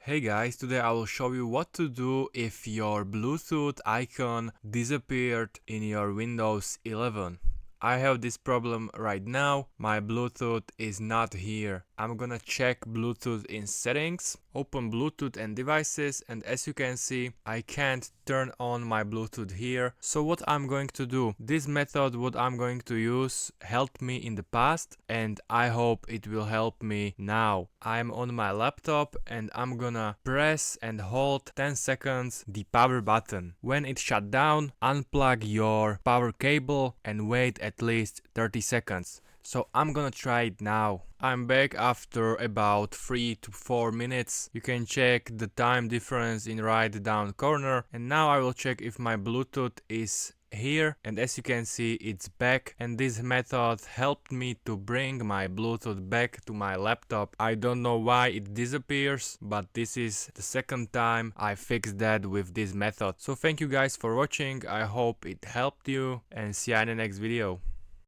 Hey guys, today I will show you what to do if your Bluetooth icon disappeared in your Windows 11. I have this problem right now, my Bluetooth is not here. I'm gonna check Bluetooth in settings, open Bluetooth and devices, and as you can see, I can't turn on my Bluetooth here. So what I'm going to do, this method what I'm going to use helped me in the past and I hope it will help me now. I'm on my laptop and I'm gonna press and hold 10 seconds the power button. When it shut down, unplug your power cable and wait at least 30 seconds. So I'm gonna try it now. I'm back after about 3 to 4 minutes. You can check the time difference in right down corner. And now I will check if my Bluetooth is here, and as you can see it's back, and this method helped me to bring my Bluetooth back to my laptop. I don't know why it disappears, but this is the second time I fixed that with this method. So thank you guys for watching, I hope it helped you and see you in the next video.